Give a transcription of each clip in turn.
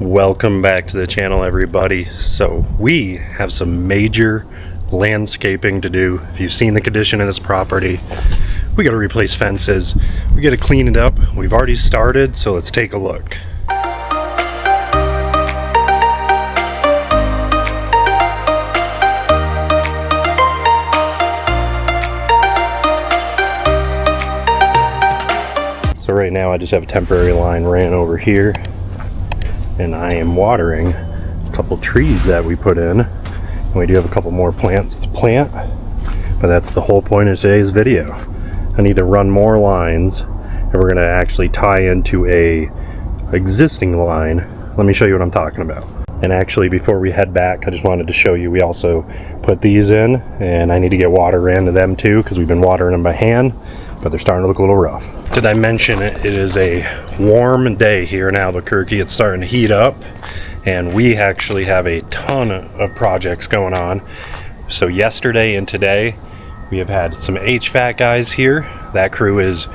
Welcome back to the channel, everybody. So we have some major landscaping to do. If you've seen the condition of this property, we got to replace fences, we got to clean it up. We've already started, so let's take a look. So right now I just have a temporary line ran over here, and I am watering a couple trees that we put in, and we do have a couple more plants to plant, but that's the whole point of today's video. I need to run more lines, and we're going to actually tie into a existing line. Let me show you what I'm talking about. And actually, before we head back, I just wanted to show you we also put these in, and I need to get water into them too, because we've been watering them by hand, but they're starting to look a little rough. Did I mention it? It is a warm day here in Albuquerque. It's starting to heat up, and we actually have a ton of projects going on. So yesterday and today, we have had some HVAC guys here. That crew is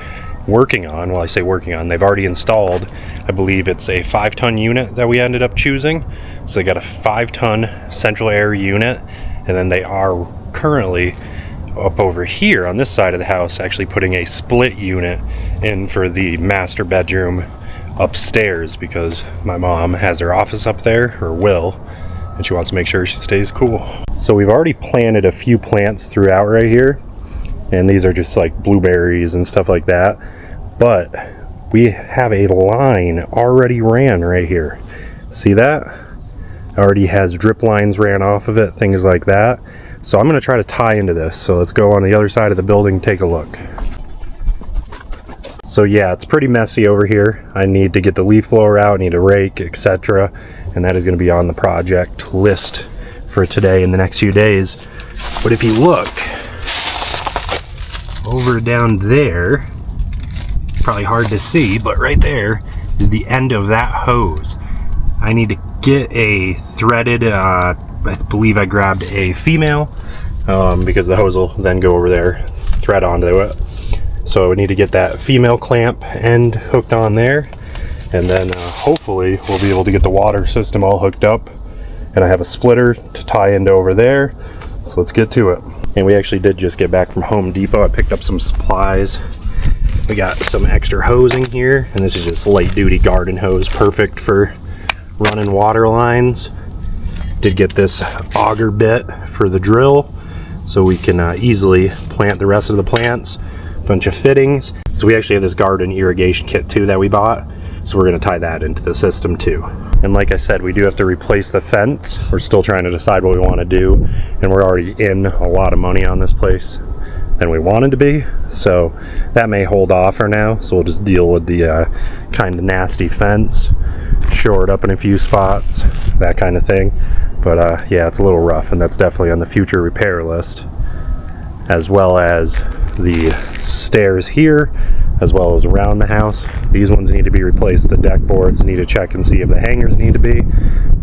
working on, well, I say working on, they've already installed, I believe it's a 5-ton unit that we ended up choosing. So they got a 5-ton central air unit, and then they are currently up over here on this side of the house actually putting a split unit in for the master bedroom upstairs, because my mom has her office up there, or will, and she wants to make sure she stays cool. So we've already planted a few plants throughout right here, and these are just like blueberries and stuff like that, but we have a line already ran right here. See that? Already has drip lines ran off of it, things like that. So I'm going to try to tie into this. So let's go on the other side of the building and take a look. So yeah, it's pretty messy over here. I need to get the leaf blower out, I need a rake, etc. And that is going to be on the project list for today in the next few days. But if you look over down there, probably hard to see, but right there is the end of that hose. I need to get a threaded, I believe I grabbed a female, because the hose will then go over there, thread onto it. So I need to get that female clamp end hooked on there, and then hopefully we'll be able to get the water system all hooked up. And I have a splitter to tie into over there, so let's get to it. And we actually did just get back from Home Depot. I picked up some supplies. We got some extra hosing here, and this is just light duty garden hose, perfect for running water lines. Did get this auger bit for the drill, so we can easily plant the rest of the plants. Bunch of fittings. So we actually have this garden irrigation kit too that we bought, so we're going to tie that into the system too. And like I said, we do have to replace the fence. We're still trying to decide what we want to do, and we're already in a lot of money on this place than we wanted to be, so that may hold off for now. So we'll just deal with the kind of nasty fence, shore it up in a few spots, that kind of thing. But yeah, it's a little rough, and that's definitely on the future repair list, as well as the stairs here, as well as around the house. These ones need to be replaced. The deck boards need to check and see if the hangers need to be,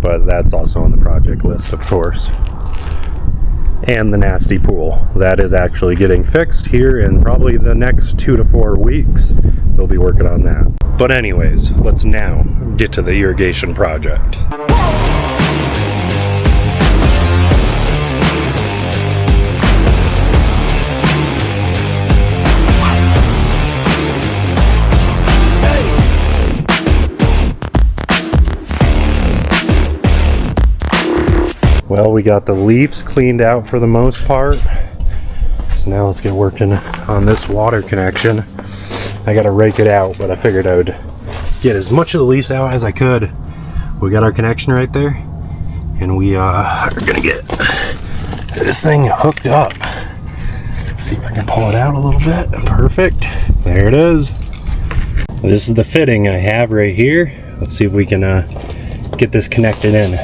but that's also on the project list, of course. And the nasty pool, that is actually getting fixed here in probably the next 2 to 4 weeks. They'll be working on that. But anyways, let's now get to the irrigation project. Well, we got the leaves cleaned out for the most part. So now let's get working on this water connection. I gotta rake it out, but I figured I would get as much of the leaves out as I could. We got our connection right there, and we are gonna get this thing hooked up. Let's see if I can pull it out a little bit. Perfect. There it is. This is the fitting I have right here. Let's see if we can get this connected in.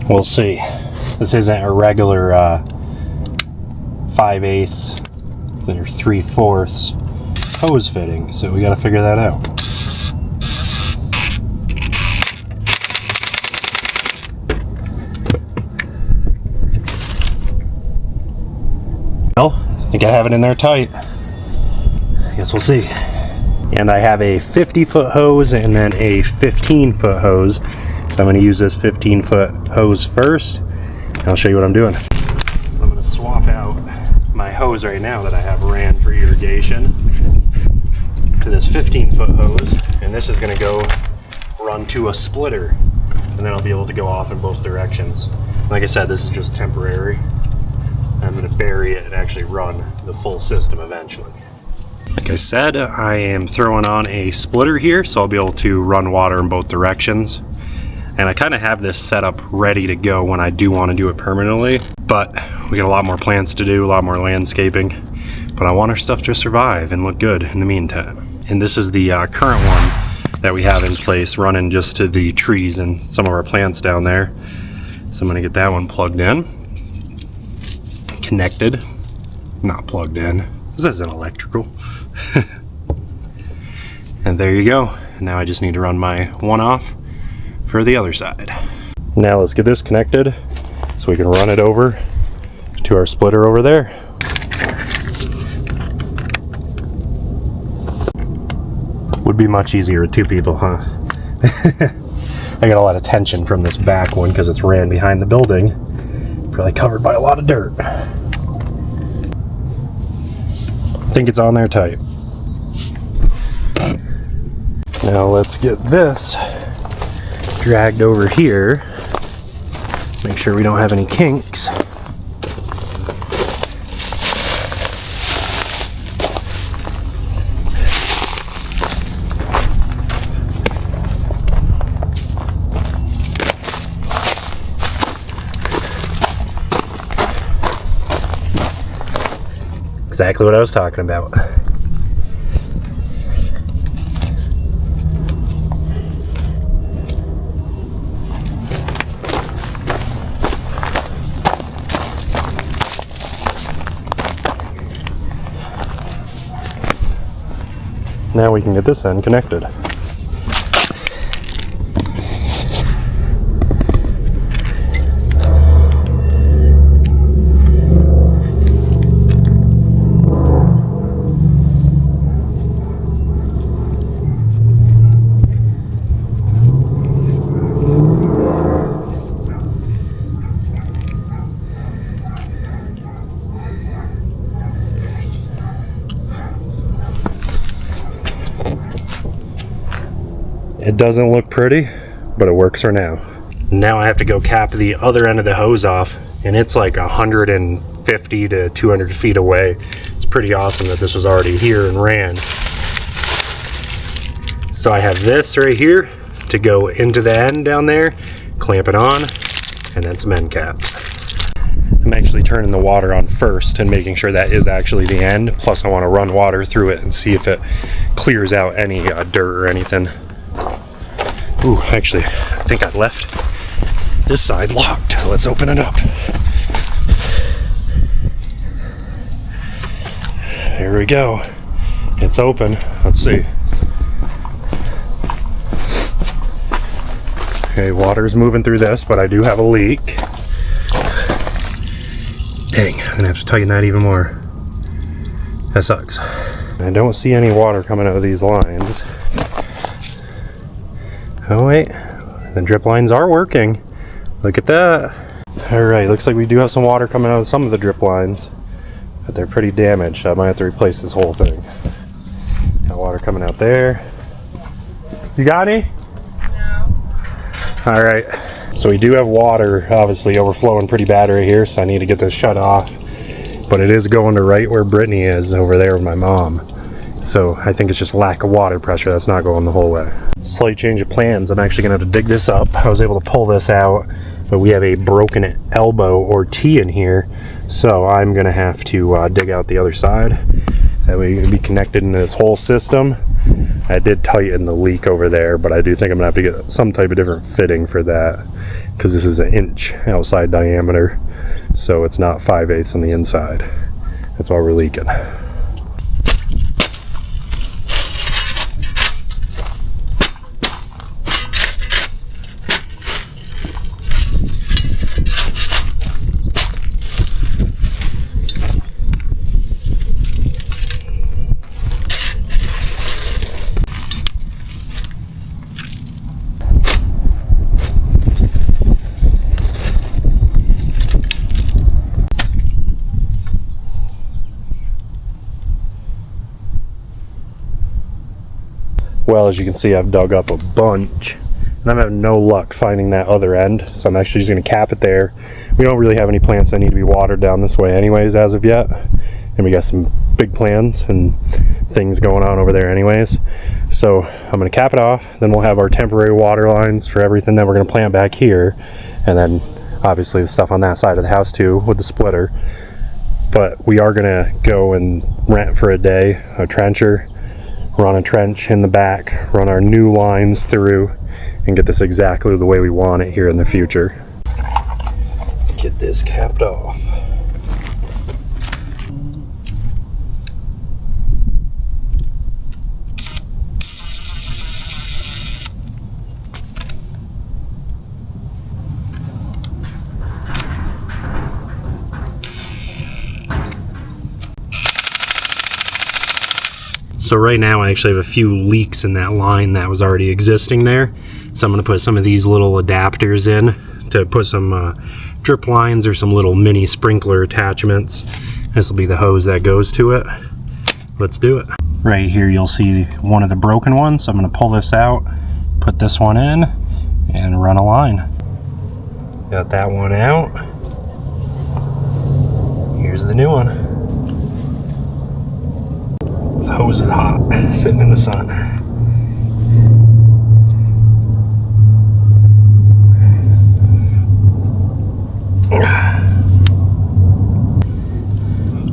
We'll see. This isn't a regular 5/8 or 3/4 hose fitting, so we got to figure that out. Well, I think I have it in there tight. I guess we'll see. And I have a 50-foot hose and then a 15-foot hose. So I'm going to use this 15-foot hose first, and I'll show you what I'm doing. So I'm going to swap out my hose right now that I have ran for irrigation to this 15-foot hose, and this is going to go run to a splitter, and then I'll be able to go off in both directions. Like I said, this is just temporary. I'm going to bury it and actually run the full system eventually. Like I said, I am throwing on a splitter here, so I'll be able to run water in both directions. And I kind of have this set up ready to go when I do want to do it permanently, but we got a lot more plants to do, a lot more landscaping, but I want our stuff to survive and look good in the meantime. And this is the current one that we have in place, running just to the trees and some of our plants down there. So I'm going to get that one plugged in, connected, not plugged in. This isn't electrical. And there you go. Now I just need to run my one off for the other side. Now let's get this connected so we can run it over to our splitter over there. Would be much easier with two people, huh? I got a lot of tension from this back one because it's ran behind the building. Probably covered by a lot of dirt. I think it's on there tight. Now let's get this dragged over here. Make sure we don't have any kinks. Exactly what I was talking about. Now we can get this end connected. It doesn't look pretty, but it works for now. Now I have to go cap the other end of the hose off, and it's like 150 to 200 feet away. It's pretty awesome that this was already here and ran. So I have this right here to go into the end down there, clamp it on, and then some end caps. I'm actually turning the water on first and making sure that is actually the end. Plus I want to run water through it and see if it clears out any dirt or anything. Ooh, actually, I think I left this side locked. Let's open it up. There we go. It's open. Let's see. Okay, water's moving through this, but I do have a leak. Dang, I'm gonna have to tighten that even more. That sucks. I don't see any water coming out of these lines. Oh wait, the drip lines are working. Look at that. Alright, looks like we do have some water coming out of some of the drip lines, but they're pretty damaged. I might have to replace this whole thing. Got water coming out there. You got any? No. Alright, so we do have water obviously overflowing pretty bad right here, so I need to get this shut off. But it is going to right where Brittany is over there with my mom. So I think it's just lack of water pressure that's not going the whole way. Slight change of plans. I'm actually gonna have to dig this up. I was able to pull this out, but we have a broken elbow or T in here, so I'm gonna have to dig out the other side. That way you can be connected into this whole system. I did tighten the leak over there, but I do think I'm gonna have to get some type of different fitting for that, because this is an inch outside diameter, so it's not 5/8 on the inside. That's why we're leaking. Well, as you can see, I've dug up a bunch, and I'm having no luck finding that other end, so I'm actually just going to cap it there. We don't really have any plants that need to be watered down this way anyways as of yet, and we got some big plans and things going on over there anyways. So I'm going to cap it off, then we'll have our temporary water lines for everything that we're going to plant back here, and then obviously the stuff on that side of the house too with the splitter. But we are going to go and rent for a day a trencher, run a trench in the back, run our new lines through, and get this exactly the way we want it here in the future. Let's get this capped off. So right now I actually have a few leaks in that line that was already existing there. So I'm going to put some of these little adapters in to put some drip lines or some little mini sprinkler attachments. This will be the hose that goes to it. Let's do it. Right here you'll see one of the broken ones. So I'm going to pull this out, put this one in, and run a line. Got that one out. Here's the new one. This hose is hot, sitting in the sun.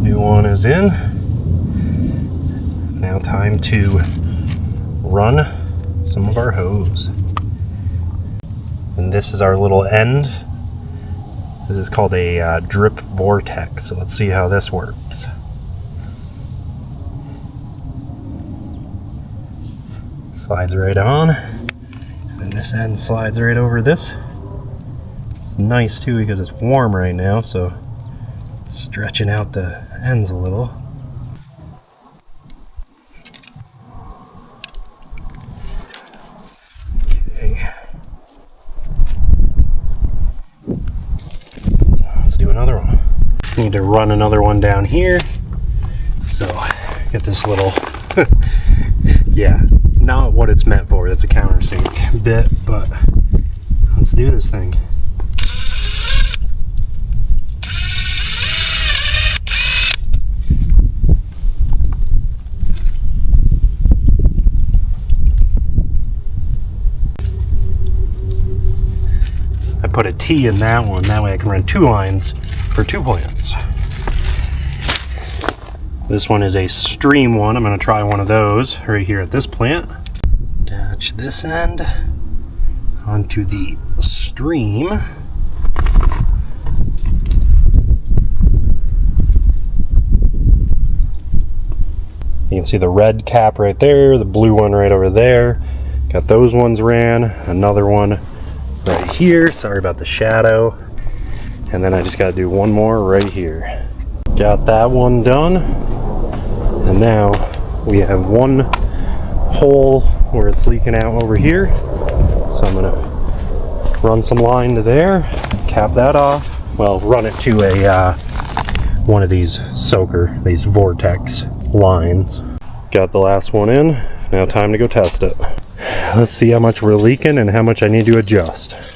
New one is in. Now time to run some of our hose. And this is our little end. This is called a drip vortex. So let's see how this works. Slides right on, and then this end slides right over this. It's nice too because it's warm right now, so it's stretching out the ends a little. Okay. Let's do another one. Need to run another one down here. So get this little yeah. Not what it's meant for. That's a countersink bit, but let's do this thing. I put a T in that one, that way I can run 2 lines for 2 plants. This one is a stream one. I'm going to try one of those right here at this plant. Attach this end onto the stream. You can see the red cap right there, the blue one right over there. Got those ones ran. Another one right here. Sorry about the shadow. And then I just got to do one more right here. Got that one done. And now we have one hole where it's leaking out over here. So I'm gonna run some line to there, cap that off. Well, run it to a one of these soaker, these vortex lines. Got the last one in. Now time to go test it. Let's see how much we're leaking and how much I need to adjust.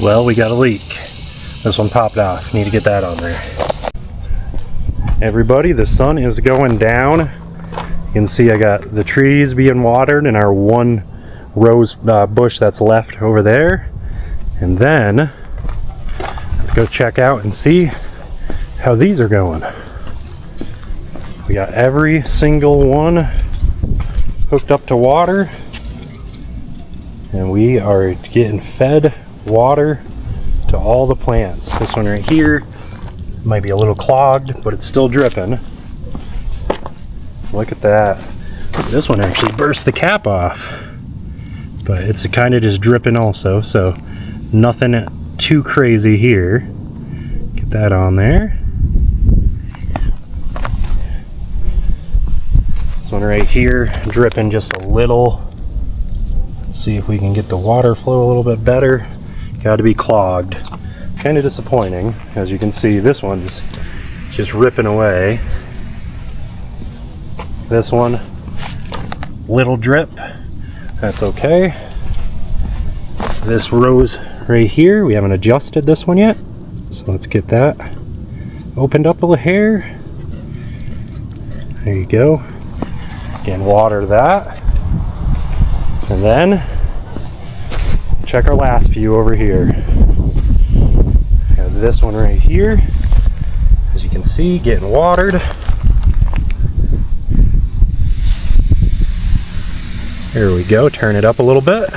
Well, we got a leak. This one popped off. Need to get that on there. Everybody, the sun is going down. You can see I got the trees being watered and our one rose bush that's left over there. And then let's go check out and see how these are going. We got every single one hooked up to water, and we are getting fed water to all the plants. This one right here might be a little clogged, but it's still dripping. Look at that. This one actually burst the cap off, but it's kind of just dripping also, so nothing too crazy here. Get that on there. one right here, dripping just a little. Let's see if we can get the water flow a little bit better. Got to be clogged. Kind of disappointing. As you can see, this one's just ripping away. This one, little drip. That's okay. This rose right here, we haven't adjusted this one yet. So let's get that opened up a hair. There you go. Again, water that. And then check our last view over here. Got this one right here. As you can see, getting watered. There we go, turn it up a little bit.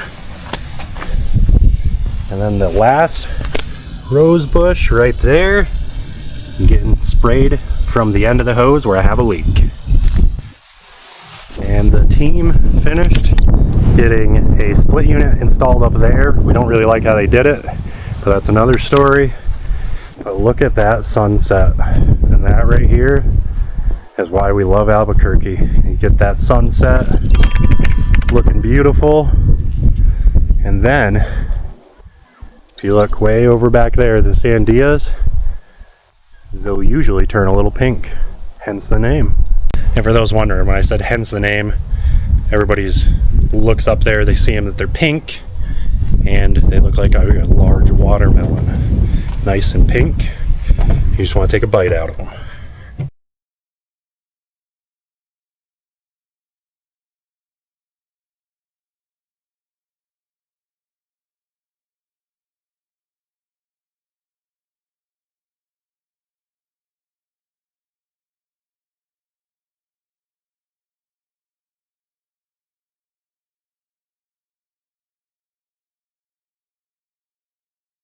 And then the last rose bush right there, getting sprayed from the end of the hose where I have a leak. And the team finished getting a split unit installed up there. We don't really like how they did it, but that's another story. But look at that sunset. And that right here is why we love Albuquerque. You get that sunset looking beautiful. And then if you look way over back there, the sandias, they'll usually turn a little pink, hence the name. And for those wondering, when I said hence the name, everybody's looks up there, they see them that they're pink, and they look like a large watermelon. Nice and pink. You just want to take a bite out of them.